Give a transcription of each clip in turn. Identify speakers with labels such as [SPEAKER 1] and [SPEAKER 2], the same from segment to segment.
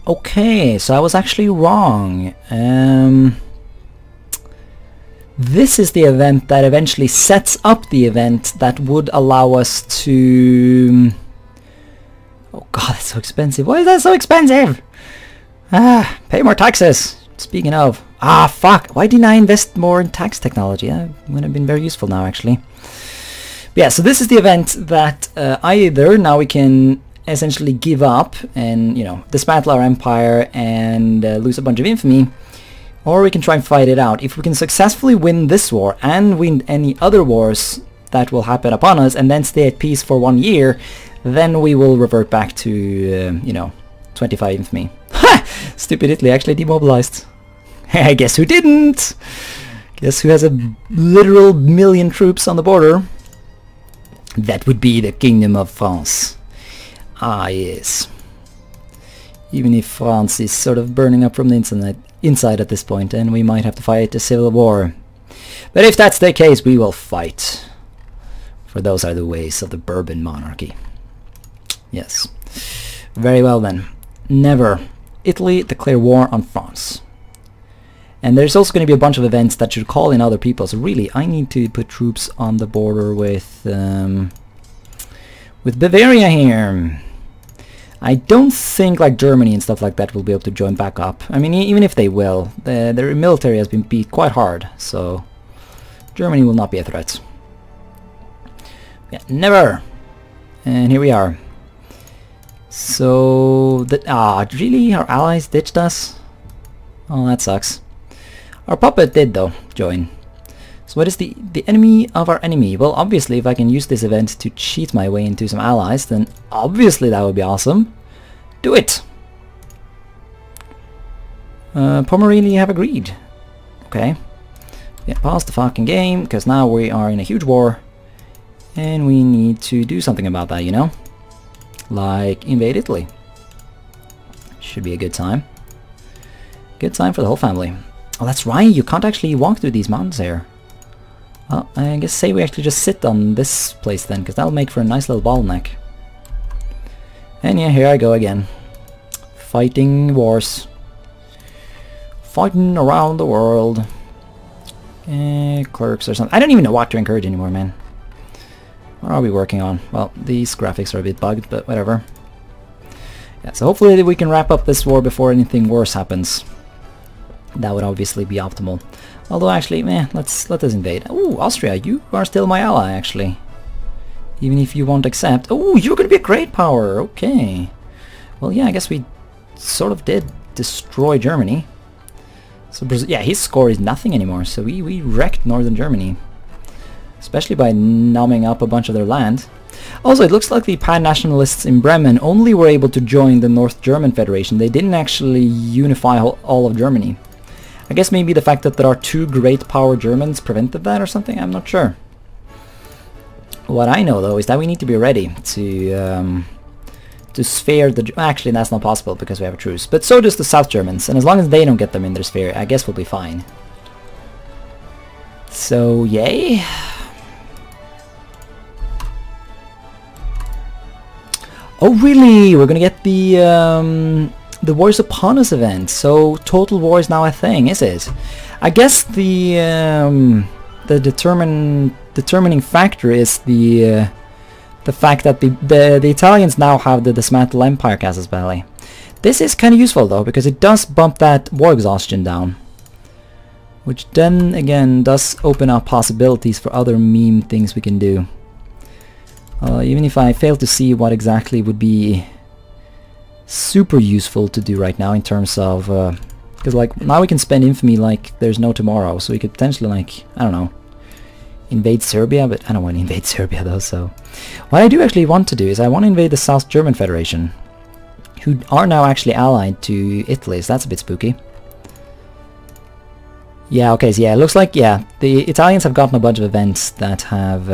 [SPEAKER 1] Okay, so I was actually wrong. This is the event that eventually sets up the event that would allow us to... Oh god, that's so expensive. Why is that so expensive? Pay more taxes. Speaking of... fuck. Why didn't I invest more in tax technology? That would have been very useful now, actually. But yeah, so this is the event that either now we can essentially give up and, you know, dismantle our empire and lose a bunch of infamy, or we can try and fight it out. If we can successfully win this war and win any other wars that will happen upon us and then stay at peace for 1 year, then we will revert back to, you know, 25 infamy. Ha! Stupid Italy actually demobilized. I guess who didn't? Guess who has a literal million troops on the border? That would be the Kingdom of France. Ah, yes. Even if France is sort of burning up from the inside at this point, and we might have to fight a civil war. But if that's the case, we will fight. For those are the ways of the Bourbon monarchy. Yes. Very well then. Never. Italy declare war on France. And there's also going to be a bunch of events that should call in other people. So really, I need to put troops on the border with Bavaria here. I don't think like Germany and stuff like that will be able to join back up. I mean, even if they will, their military has been beat quite hard, so Germany will not be a threat. Yeah, never. And here we are. So really, our allies ditched us? Oh, that sucks. Our puppet did though join. So what is the enemy of our enemy? Well, obviously, if I can use this event to cheat my way into some allies, then obviously that would be awesome. Do it! Pomerania have agreed. Okay. Yeah, pause the fucking game, because now we are in a huge war. And we need to do something about that, you know? Like, invade Italy. Should be a good time. Good time for the whole family. Oh, that's right, you can't actually walk through these mountains here. Well, I guess say we actually just sit on this place then, because that'll make for a nice little bottleneck. And yeah, here I go again. Fighting wars. Fighting around the world. Clerks or something. I don't even know what to encourage anymore, man. What are we working on? Well, these graphics are a bit bugged, but whatever. Yeah, so hopefully we can wrap up this war before anything worse happens. That would obviously be optimal. Although actually, let us invade. Oh, Austria, you are still my ally, actually. Even if you won't accept. Oh, you're going to be a great power. Okay. Well, yeah, I guess we sort of did destroy Germany. So, yeah, his score is nothing anymore. So we wrecked northern Germany. Especially by numbing up a bunch of their land. Also, it looks like the pan-nationalists in Bremen only were able to join the North German Federation. They didn't actually unify all of Germany. I guess maybe the fact that there are two great power Germans prevented that or something, I'm not sure. What I know though is that we need to be ready to sphere the... Actually, that's not possible because we have a truce. But so does the South Germans, and as long as they don't get them in their sphere, I guess we'll be fine. So, yay. Oh really? We're gonna get the Wars Upon Us event, so Total War is now a thing, is it? I guess the determining factor is the fact that the Italians now have the Dismantle Empire casus belli. This is kind of useful though, because it does bump that war exhaustion down, which then again does open up possibilities for other meme things we can do. Even if I fail to see what exactly would be super useful to do right now in terms of because like now we can spend infamy like there's no tomorrow, so we could potentially, like, I don't know, invade Serbia, but I don't want to invade Serbia though. So what I do actually want to do is I want to invade the South German Federation, who are now actually allied to Italy, so that's a bit spooky. Yeah, okay, so yeah, it looks like, yeah, the Italians have gotten a bunch of events that have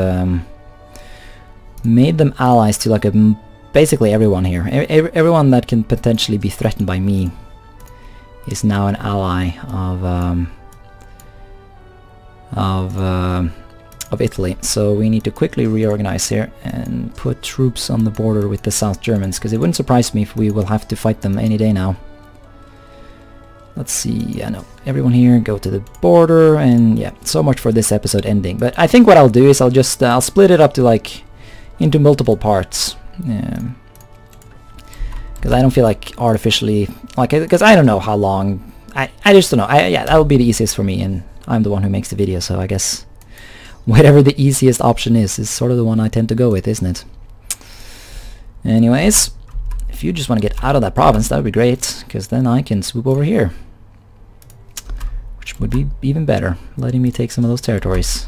[SPEAKER 1] made them allies to like basically everyone here. Everyone that can potentially be threatened by me is now an ally of Italy. So we need to quickly reorganize here and put troops on the border with the South Germans, because it wouldn't surprise me if we will have to fight them any day now. Let's see, I know everyone here go to the border, and yeah, so much for this episode ending. But I think what I'll do is I'll just I'll split it up to like into multiple parts, because I don't feel like artificially like, because I don't know how long, I just don't know. Yeah, that would be the easiest for me, and I'm the one who makes the video, so I guess whatever the easiest option is sort of the one I tend to go with, isn't it? Anyways, if you just want to get out of that province, that would be great, because then I can swoop over here, which would be even better, letting me take some of those territories.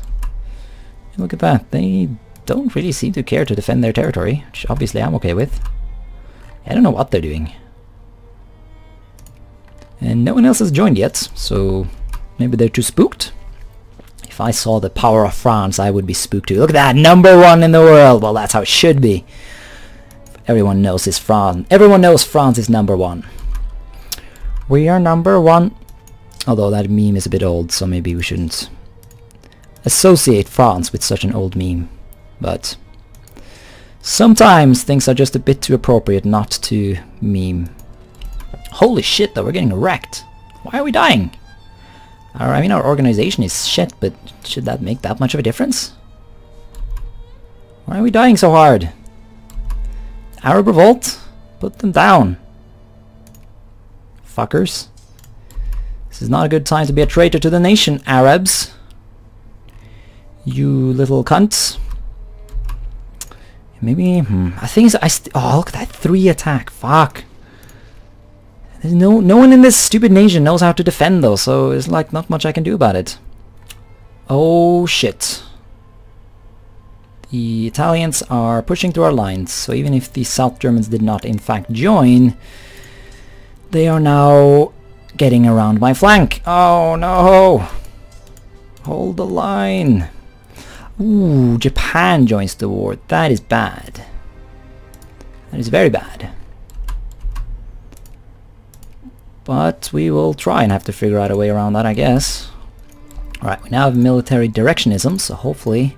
[SPEAKER 1] And look at that, they don't really seem to care to defend their territory, which obviously I'm okay with. I don't know what they're doing. And no one else has joined yet, so maybe they're too spooked. If I saw the power of France, I would be spooked too. Look at that, #1 in the world! Well, that's how it should be. Everyone knows it's France. Everyone knows France is #1. We are #1. Although that meme is a bit old, so maybe we shouldn't associate France with such an old meme. But sometimes things are just a bit too appropriate not to meme. Holy shit though, we're getting wrecked. Why are we dying? I mean, our organization is shit, but should that make that much of a difference? Why are we dying so hard? Arab revolt? Put them down. Fuckers. This is not a good time to be a traitor to the nation, Arabs. You little cunts. Maybe, I think oh, look at that 3 attack. Fuck. There's no one in this stupid nation knows how to defend though, so it's like not much I can do about it. Oh shit. The Italians are pushing through our lines, so even if the South Germans did not in fact join, they are now getting around my flank. Oh no! Hold the line. Ooh, Japan joins the war. That is bad. That is very bad. But we will try and have to figure out a way around that, I guess. Alright, we now have military directionism, so hopefully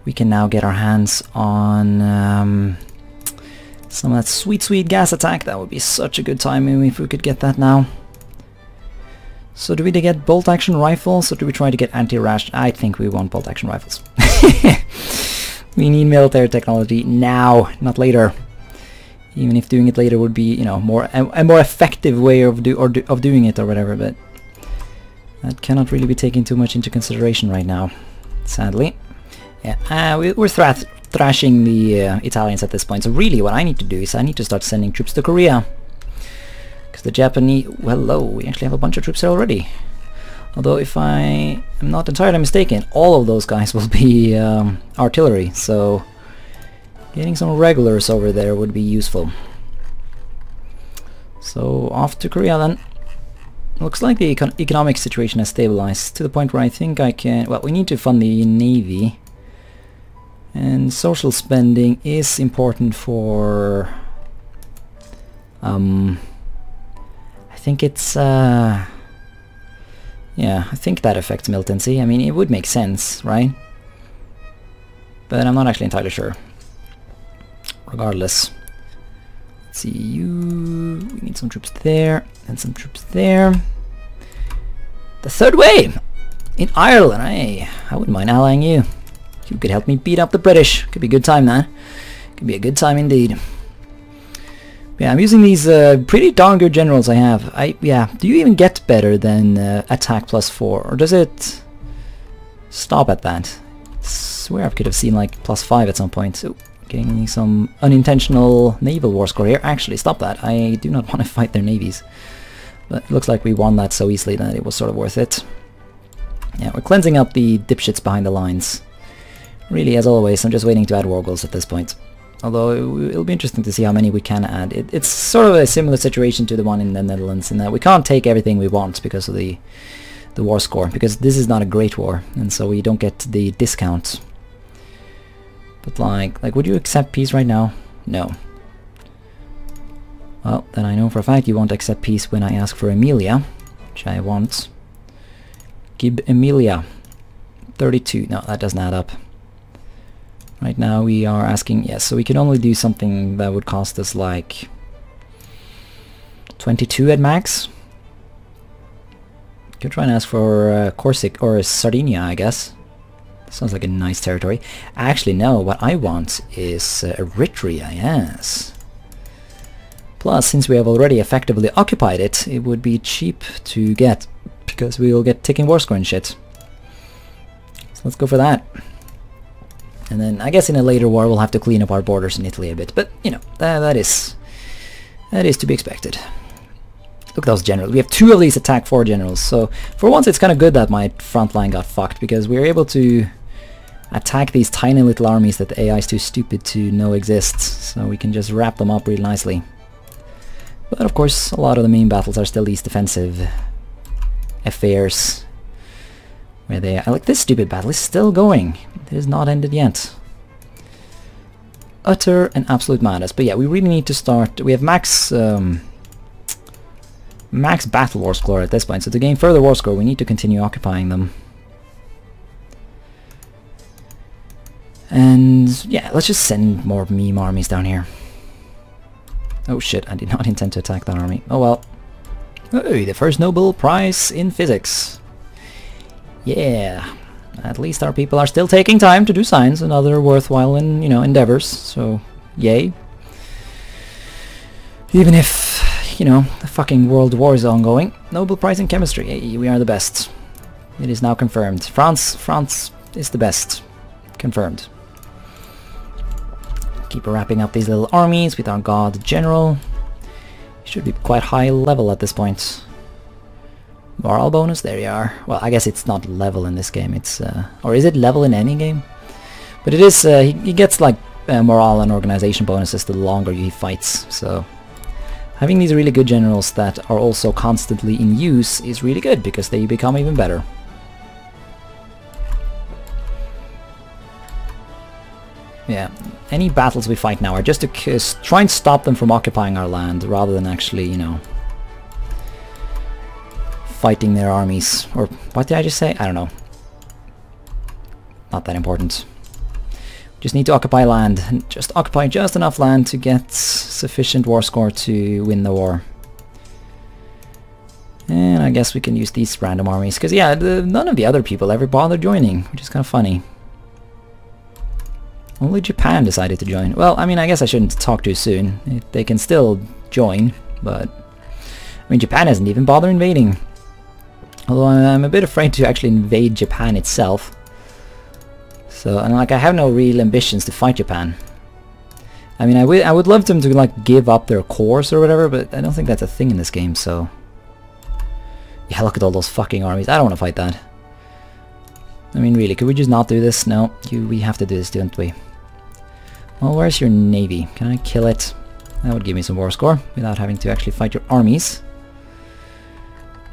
[SPEAKER 1] we can now get our hands on some of that sweet gas attack. That would be such a good timing if we could get that now. So do we get bolt action rifles, or do we try to get anti-rash? I think we want bolt action rifles. We need military technology now, not later. Even if doing it later would be, you know, a more effective way of doing it or whatever, but that cannot really be taken too much into consideration right now, sadly. Yeah, we're thrashing the Italians at this point, so really what I need to do is I need to start sending troops to Korea. Because the Japanese... well, hello, we actually have a bunch of troops there already. Although if I am not entirely mistaken, all of those guys will be artillery, so getting some regulars over there would be useful. So off to Korea then. Looks like the economic situation has stabilized to the point where I think I can... well, we need to fund the navy. And social spending is important for... I think it's... yeah, I think that affects militancy. I mean, it would make sense, right? But I'm not actually entirely sure. Regardless. Let's see, we need some troops there, and some troops there. The third wave! In Ireland, hey, I wouldn't mind allying you. You could help me beat up the British. Could be a good time, man. Could be a good time indeed. Yeah, I'm using these pretty darn good generals I have. Yeah, do you even get better than attack +4? Or does it stop at that? I swear I could have seen like +5 at some point. So, getting some unintentional naval war score here. Actually, stop that. I do not want to fight their navies. But it looks like we won that so easily that it was sort of worth it. Yeah, we're cleansing up the dipshits behind the lines. Really, as always, I'm just waiting to add war goals at this point. Although it'll be interesting to see how many we can add. It's sort of a similar situation to the one in the Netherlands in that we can't take everything we want because of the war score, because this is not a great war, and so we don't get the discount. But like would you accept peace right now? No. Well, then I know for a fact you won't accept peace when I ask for Emilia, which I want. Give Emilia 32. No, that doesn't add up. Right now we are asking, yes, so we can only do something that would cost us like 22 at max. Could try and ask for Corsica or Sardinia, I guess. Sounds like a nice territory. Actually, no, what I want is Eritrea, yes. Plus, since we have already effectively occupied it, it would be cheap to get, because we will get ticking war score and shit. So let's go for that. And then I guess in a later war we'll have to clean up our borders in Italy a bit, but you know, that is to be expected. Look at those generals. We have 2 of these attack 4 generals, so for once it's kind of good that my front line got fucked, because we were able to attack these tiny little armies that the AI is too stupid to know exist, so we can just wrap them up really nicely. But of course, a lot of the main battles are still these defensive affairs, where they like this stupid battle is still going. It is not ended yet. Utter and absolute madness. But yeah, we really need to start. We have max battle war score at this point, so to gain further war score, we need to continue occupying them. And yeah, let's just send more meme armies down here. Oh shit, I did not intend to attack that army. Oh well. Hey, the first Nobel Prize in Physics. Yeah. At least our people are still taking time to do science and other worthwhile endeavors, so yay. Even if, you know, the fucking world war is ongoing. Nobel Prize in Chemistry. Hey, we are the best. It is now confirmed. France is the best. Confirmed. Keep wrapping up these little armies with our god general. Should be quite high level at this point. Morale bonus, there you are. Well, I guess it's not level in this game. It's or is it level in any game? But it is. He gets like morale and organization bonuses the longer he fights. So having these really good generals that are also constantly in use is really good because they become even better. Yeah, any battles we fight now are just to try and stop them from occupying our land rather than actually, you know, fighting their armies. Or what did I just say? I don't know. Not that important. Just need to occupy land, and just occupy just enough land to get sufficient war score to win the war. And I guess we can use these random armies, because yeah, none of the other people ever bothered joining, which is kind of funny. Only Japan decided to join. Well, I mean, I guess I shouldn't talk too soon. They can still join, but I mean, Japan hasn't even bothered invading. Although I'm a bit afraid to actually invade Japan itself. So, and like, I have no real ambitions to fight Japan. I mean, I would love them to like give up their cores or whatever, but I don't think that's a thing in this game. So, yeah, look at all those fucking armies. I don't want to fight that. I mean, really, could we just not do this? No, we have to do this, don't we? Well, where's your navy? Can I kill it? That would give me some war score without having to actually fight your armies.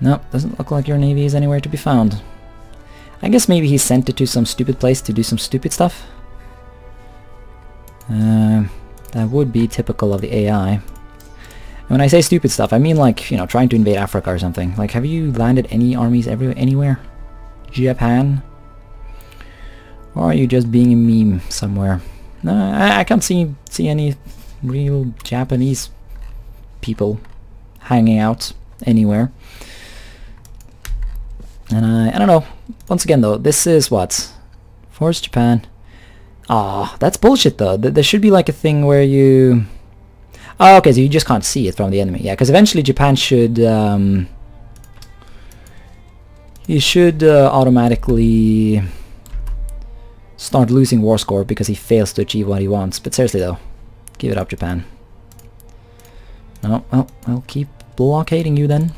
[SPEAKER 1] No, doesn't look like your navy is anywhere to be found. I guess maybe he sent it to some stupid place to do some stupid stuff. That would be typical of the AI. And when I say stupid stuff, I mean like, you know, trying to invade Africa or something. Like, have you landed any armies anywhere? Japan? Or are you just being a meme somewhere? No, I can't see any real Japanese people hanging out anywhere. And I don't know. Once again though, this is what? Force Japan. Ah, that's bullshit though. There should be like a thing where you... Oh, okay, so you just can't see it from the enemy. Yeah, because eventually Japan should... he should automatically start losing war score because he fails to achieve what he wants. But seriously though, give it up, Japan. No, well, I'll keep blockading you then.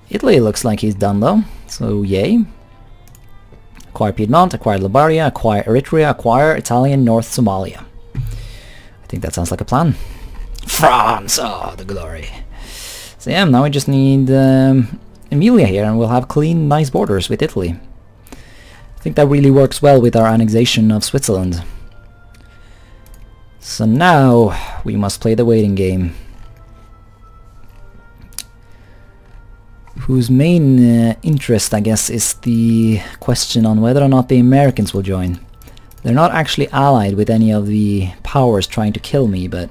[SPEAKER 1] Italy looks like he's done though, so yay. Acquire Piedmont, acquire Lombardia, acquire Eritrea, acquire Italian North Somalia. I think that sounds like a plan. France! Oh, the glory. So yeah, now we just need Emilia here and we'll have clean, nice borders with Italy. I think that really works well with our annexation of Switzerland. So now we must play the waiting game. Whose main interest, I guess, is the question on whether or not the Americans will join. They're not actually allied with any of the powers trying to kill me, but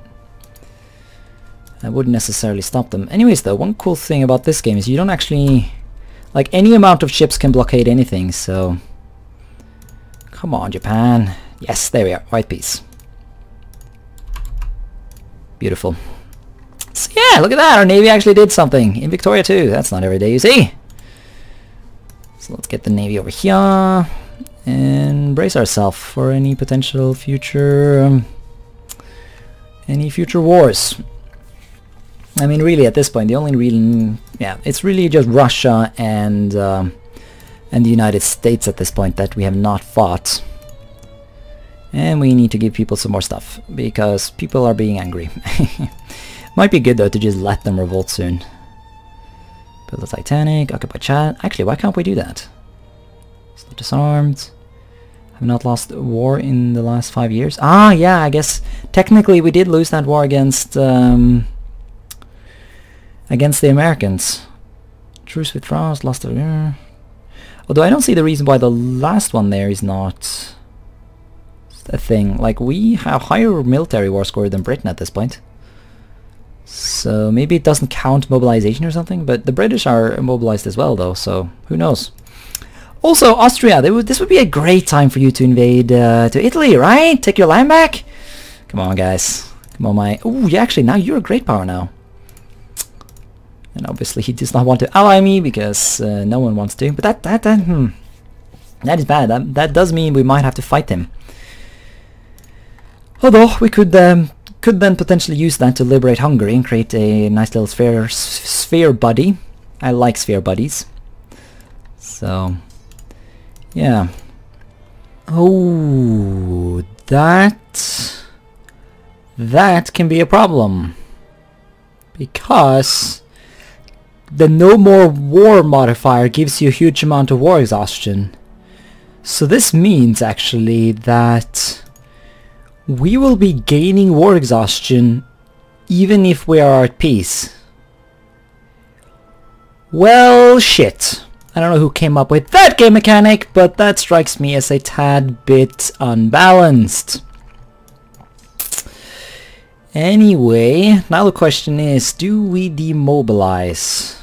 [SPEAKER 1] That wouldn't necessarily stop them. Anyways though, one cool thing about this game is you don't actually... Like, any amount of ships can blockade anything, so... Come on, Japan. Yes, there we are. White piece. Beautiful. So yeah, look at that! Our Navy actually did something in Victoria too. That's not every day, you see? So let's get the Navy over here and brace ourselves for any potential future... any future wars. I mean, really, at this point, the only real... Yeah, it's really just Russia and the United States at this point that we have not fought. And we need to give people some more stuff, because people are being angry. Might be good, though, to just let them revolt soon. Build the Titanic, occupy Chad. Actually, why can't we do that? Still disarmed. Have not lost a war in the last 5 years. Ah, yeah, I guess technically we did lose that war against the Americans. Truce with France, lost a year. Although I don't see the reason why the last one there is not a thing. Like, we have higher military war score than Britain at this point. So maybe it doesn't count mobilization or something, but the British are mobilized as well though, so who knows. Also, Austria, this would be a great time for you to invade to Italy, right? Take your land back? Come on, guys. Come on, my... Ooh, yeah, actually, now you're a great power now. And obviously he does not want to ally me, because no one wants to. But that is bad. That does mean we might have to fight him. Although, we could then potentially use that to liberate Hungary and create a nice little sphere buddy. I like sphere buddies. So... yeah. Oh, that can be a problem, because the no more war modifier gives you a huge amount of war exhaustion. So this means actually that we will be gaining war exhaustion even if we are at peace. Well, shit. I don't know who came up with that game mechanic, but that strikes me as a tad bit unbalanced. Anyway, now the question is, do we demobilize?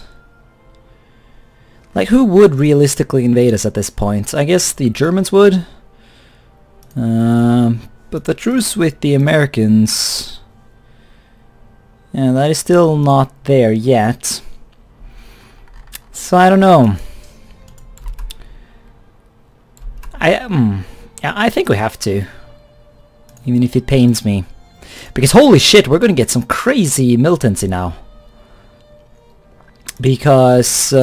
[SPEAKER 1] Like, who would realistically invade us at this point? I guess the Germans would. But the truce with the Americans... yeah, that is still not there yet. So I don't know. Yeah, I think we have to, even if it pains me, because holy shit, we're gonna get some crazy militancy now. Because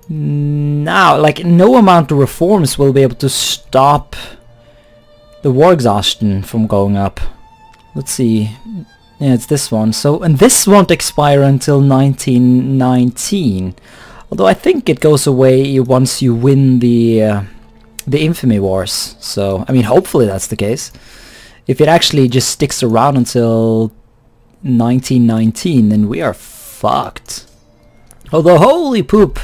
[SPEAKER 1] now, like, no amount of reforms will be able to stop the war exhaustion from going up. Let's see. Yeah, it's this one. So, and this won't expire until 1919. Although I think it goes away once you win the infamy wars. So, I mean, hopefully that's the case. If it actually just sticks around until 1919, then we are fucked. Although, holy poop,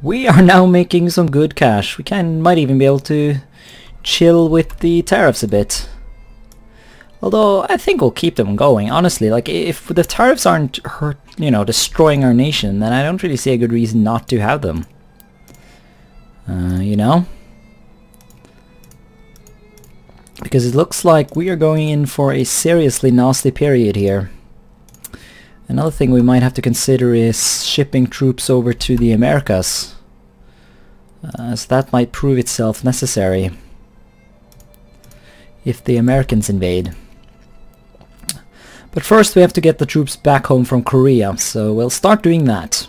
[SPEAKER 1] we are now making some good cash. We might even be able to chill with the tariffs a bit. Although, I think we'll keep them going, honestly. Like, if the tariffs aren't destroying our nation, then I don't really see a good reason not to have them. You know? Because it looks like we are going in for a seriously nasty period here. Another thing we might have to consider is shipping troops over to the Americas. So that might prove itself necessary if the Americans invade. But first we have to get the troops back home from Korea, so we'll start doing that.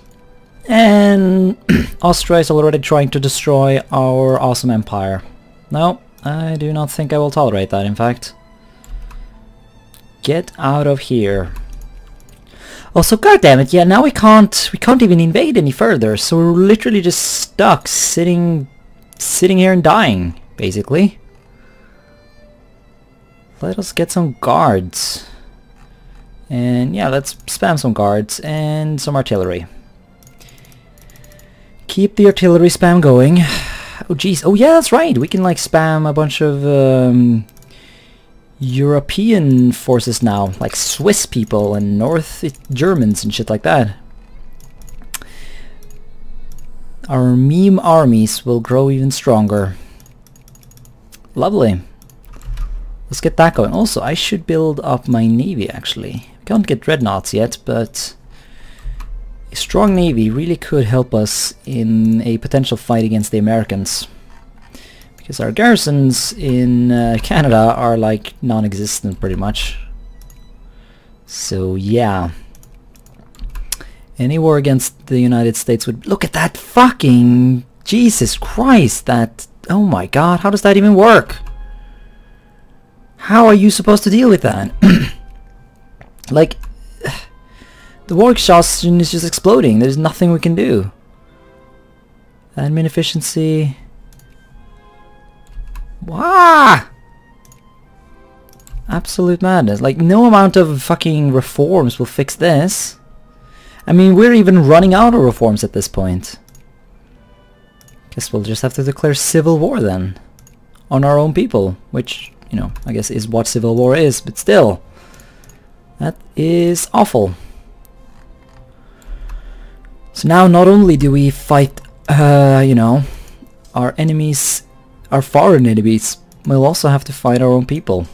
[SPEAKER 1] And Austria is already trying to destroy our awesome empire. No, I do not think I will tolerate that, in fact. Get out of here. Also, goddammit, yeah, now we can't even invade any further, so we're literally just stuck sitting here and dying, basically. Let us get some guards. And yeah, let's spam some guards and some artillery. Keep the artillery spam going. Oh jeez, oh yeah, that's right, we can like spam a bunch of European forces now, like Swiss people and North Germans and shit like that. Our meme armies will grow even stronger. Lovely. Let's get that going. Also, I should build up my navy actually. We can't get dreadnoughts yet, but a strong navy really could help us in a potential fight against the Americans. Because our garrisons in Canada are like non-existent pretty much. So yeah. Any war against the United States would... Look at that fucking... Jesus Christ, that... Oh my god, how does that even work? How are you supposed to deal with that? Like... The war exhaustion is just exploding. There's nothing we can do. Admin efficiency... Wow! Absolute madness. Like, no amount of fucking reforms will fix this. I mean, we're even running out of reforms at this point. Guess we'll just have to declare civil war then. On our own people. Which, you know, I guess is what civil war is, but still. That is awful. So now not only do we fight, you know, our enemies, our foreign enemies, we'll also have to fight our own people.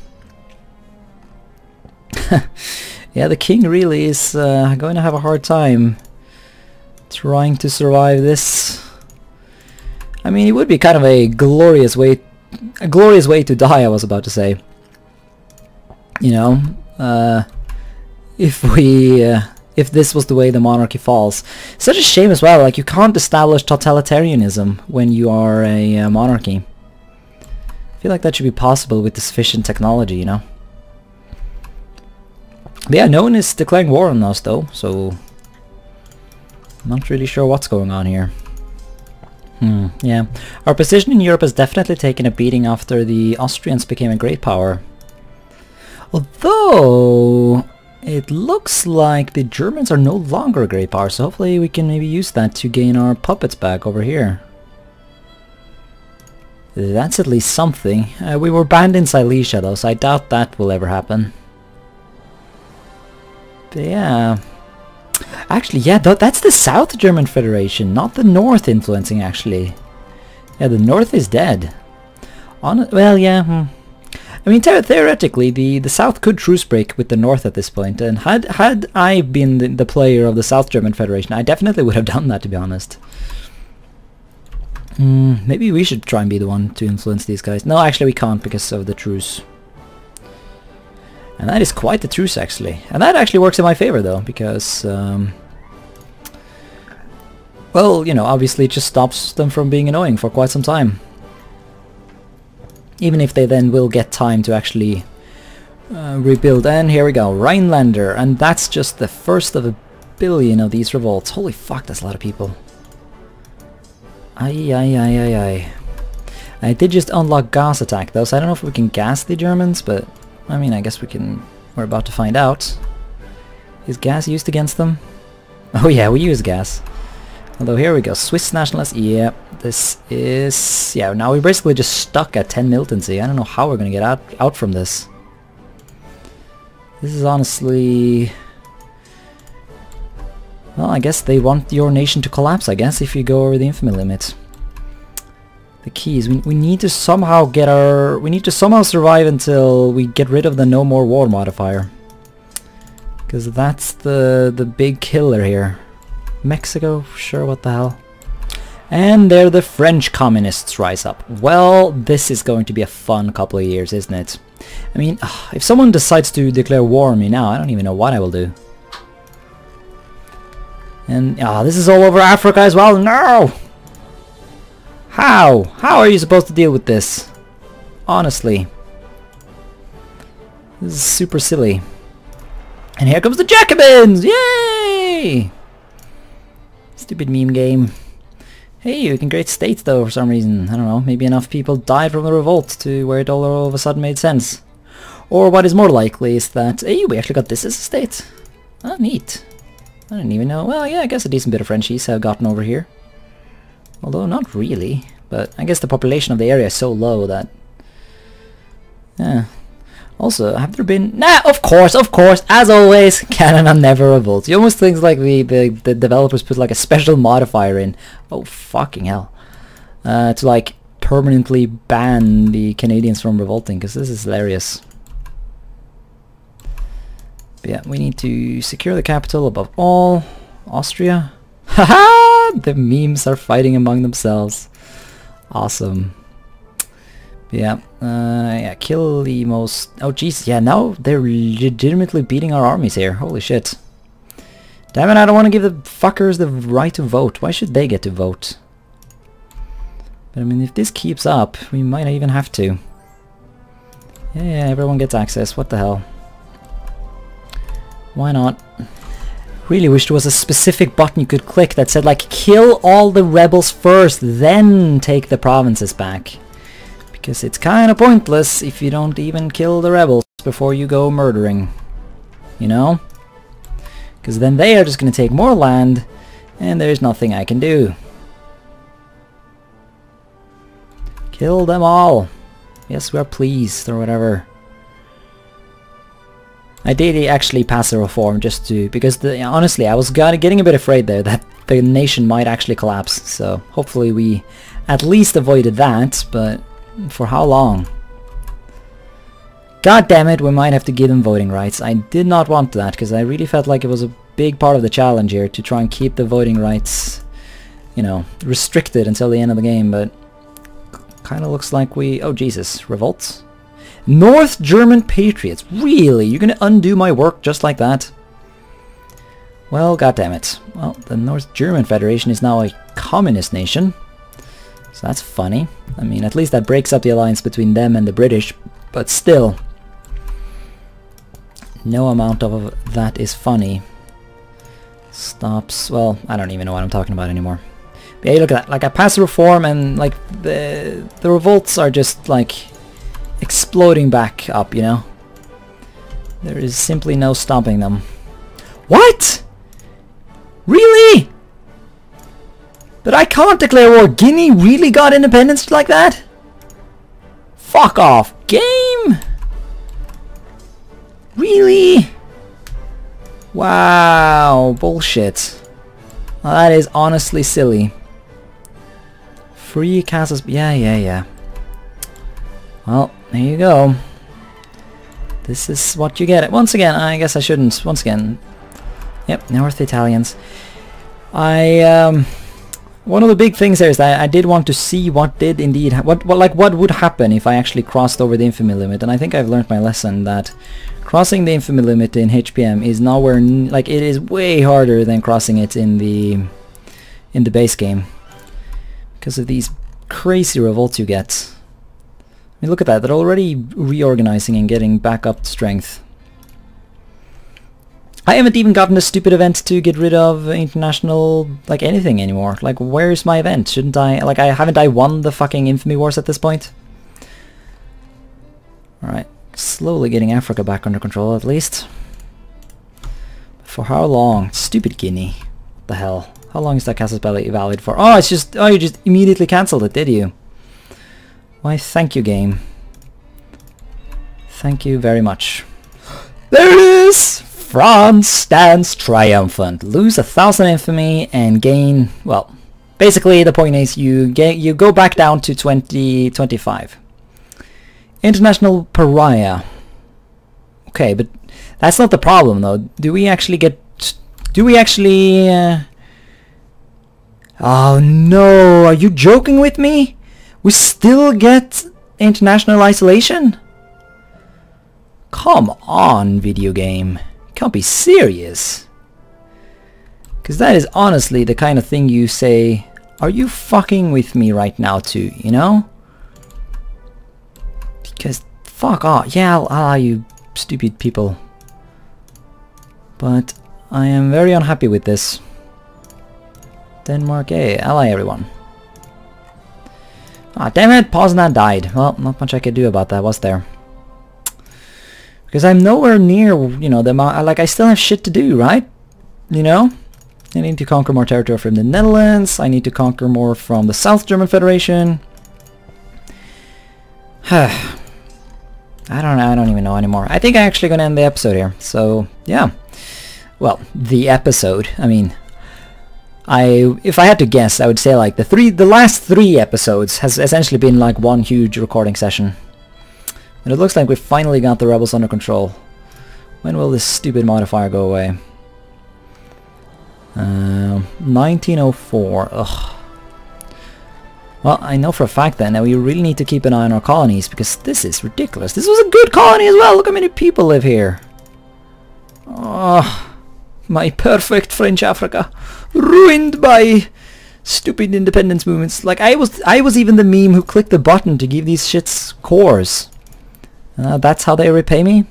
[SPEAKER 1] Yeah, the king really is going to have a hard time trying to survive this. I mean, it would be kind of a glorious way to die, I was about to say. You know, if this was the way the monarchy falls. Such a shame as well, like you can't establish totalitarianism when you are a monarchy. I feel like that should be possible with the sufficient technology, you know. But yeah, no one is declaring war on us though, so I'm not really sure what's going on here. Yeah. Our position in Europe has definitely taken a beating after the Austrians became a great power. Although it looks like the Germans are no longer a great power, so hopefully we can maybe use that to gain our puppets back over here. That's at least something. We were banned in Silesia though, so I doubt that will ever happen. But yeah. Actually, yeah, that's the South German Federation, not the North influencing actually. Yeah, the North is dead. Well, yeah. I mean, theoretically, the South could truce break with the North at this point, and had I been the player of the South German Federation, I definitely would have done that, to be honest. Maybe we should try and be the one to influence these guys. No, actually we can't because of the truce. And that is quite the truce, actually. And that actually works in my favor, though, because... well, you know, obviously it just stops them from being annoying for quite some time. Even if they then will get time to actually rebuild. And here we go, Rhinelander. And that's just the first of 1 billion of these revolts. Holy fuck, that's a lot of people. Aye. I did just unlock gas attack though, so I don't know if we can gas the Germans, but I mean, I guess we can. We're about to find out. Is gas used against them? Oh yeah, we use gas. Although here we go, Swiss nationalists. Yeah, this is... Yeah, now we're basically just stuck at 10 militancy. I don't know how we're gonna get out from this. This is honestly... Well, I guess they want your nation to collapse, I guess, if you go over the infamy limit. The key is we need to somehow get our... We need to somehow survive until we get rid of the no more war modifier. Because that's the big killer here. Mexico, sure, what the hell. And there the French communists rise up. Well, this is going to be a fun couple of years, isn't it? I mean, if someone decides to declare war on me now, I don't even know what I will do. And this is all over Africa as well. No! How? How are you supposed to deal with this? Honestly. This is super silly. And here comes the Jacobins! Yay! Stupid meme game. Hey, you can create states though for some reason. I don't know, maybe enough people died from the revolt to where it all of a sudden made sense. Or what is more likely is that, hey, we actually got this as a state. Oh, neat. I didn't even know. Well, yeah, I guess a decent bit of Frenchies have gotten over here. Although not really, but I guess the population of the area is so low that... Yeah. Also, have there been... Nah, of course, as always, Canada never revolts. You almost think like the developers put like a special modifier in. Oh, fucking hell. To like permanently ban the Canadians from revolting, because this is hilarious. But yeah, we need to secure the capital above all. Austria. Haha! The memes are fighting among themselves. Awesome. Yeah, yeah, kill the most... Oh jeez, yeah, now they're legitimately beating our armies here. Holy shit. Damn it, I don't want to give the fuckers the right to vote. Why should they get to vote? But I mean, if this keeps up, we might even have to. Yeah, everyone gets access, what the hell. Why not? Really wish there was a specific button you could click that said like, kill all the rebels first, then take the provinces back. Because it's kind of pointless if you don't even kill the rebels before you go murdering. You know? Because then they are just going to take more land, and there's nothing I can do. Kill them all. Yes, we are pleased, or whatever. I did actually pass a reform just to... Because honestly, I was getting a bit afraid there that the nation might actually collapse. So hopefully we at least avoided that, but... For how long? God damn it, we might have to give them voting rights. I did not want that, because I really felt like it was a big part of the challenge here to try and keep the voting rights, you know, restricted until the end of the game, but kind of looks like we... Oh Jesus, revolts? North German Patriots, really? You're gonna undo my work just like that? Well, god damn it. Well, the North German Federation is now a communist nation. So that's funny. I mean, at least that breaks up the alliance between them and the British, but still. No amount of that is funny. Stops... Well, I don't even know what I'm talking about anymore. But yeah, look at that. Like, I pass a reform and, like, the revolts are just, like, exploding back up, you know? There is simply no stopping them. What?! Really?! But I can't declare war. Guinea really got independence like that? Fuck off, game! Really? Wow, bullshit. Well, that is honestly silly. Free castles. Yeah. Well, there you go. This is what you get. Once again, I guess I shouldn't. Once again. Yep, North Italians. One of the big things there is that I did want to see what did indeed what would happen if I actually crossed over the infamy limit, and I think I've learned my lesson that crossing the infamy limit in HPM is nowhere like it is way harder than crossing it in the base game because of these crazy revolts you get. I mean, look at that, they're already reorganizing and getting back up to strength. I haven't even gotten the stupid event to get rid of international, like, anything anymore. Like, where's my event? Shouldn't I, like, haven't I won the fucking infamy wars at this point? Alright, slowly getting Africa back under control at least. For how long? Stupid Guinea. What the hell? How long is that casus belli valid for? Oh, it's just, oh, you just immediately cancelled it, did you? Why, thank you, game. Thank you very much. There it is! France stands triumphant. Lose 1,000 infamy and gain, well, basically the point is you go back down to 2025. International pariah. Okay, but that's not the problem though. Do we actually oh no, are you joking with me? We still get international isolation? Come on, video game. Can't be serious. Because that is honestly the kind of thing you say, are you fucking with me right now too, you know? Because fuck off. Yeah, I'll allow you stupid people. But I am very unhappy with this. Denmark, hey, ally everyone. Ah, damn it, Poznan died. Well, not much I could do about that, was there? Because I'm nowhere near, you know, the amount, like, I still have shit to do, right? You know? I need to conquer more territory from the Netherlands, I need to conquer more from the South German Federation. I don't even know anymore. I think I'm actually gonna end the episode here. So yeah, well, the episode. I mean, if I had to guess, I would say like the last 3 episodes has essentially been like one huge recording session. And it looks like we finally got the rebels under control. When will this stupid modifier go away? 1904. Ugh. Well, I know for a fact then that we really need to keep an eye on our colonies, because this is ridiculous. This was a good colony as well. Look how many people live here. Oh, my perfect French Africa, ruined by stupid independence movements. Like I was even the meme who clicked the button to give these shits cores. That's how they repay me.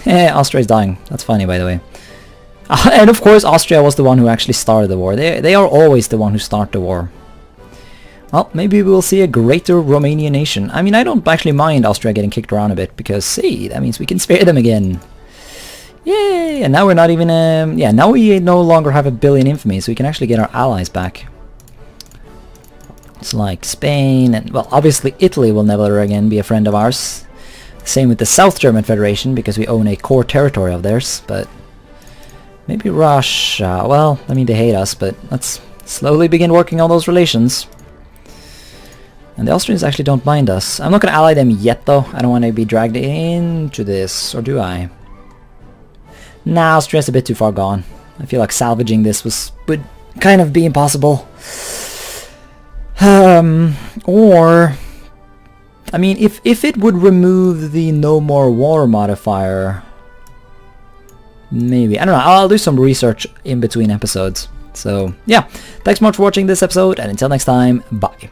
[SPEAKER 1] Austria's dying. That's funny, by the way. And of course Austria was the one who actually started the war. They are always the one who start the war. Well, maybe we will see a greater Romanian nation. I mean, I don't actually mind Austria getting kicked around a bit, because, see, that means we can spare them again. Yay! And now we're not even, yeah, now we no longer have 1 billion infamy, so we can actually get our allies back. It's like Spain, and, well, obviously Italy will never again be a friend of ours. Same with the South German Federation, because we own a core territory of theirs, but... maybe Russia. Well, I mean, they hate us, but let's slowly begin working on those relations. And the Austrians actually don't mind us. I'm not going to ally them yet, though. I don't want to be dragged into this, or do I? Nah, Austria's a bit too far gone. I feel like salvaging this would kind of be impossible. Or... I mean, if it would remove the no more war modifier... maybe. I don't know. I'll do some research in between episodes. So, yeah. Thanks so much for watching this episode, and until next time, bye.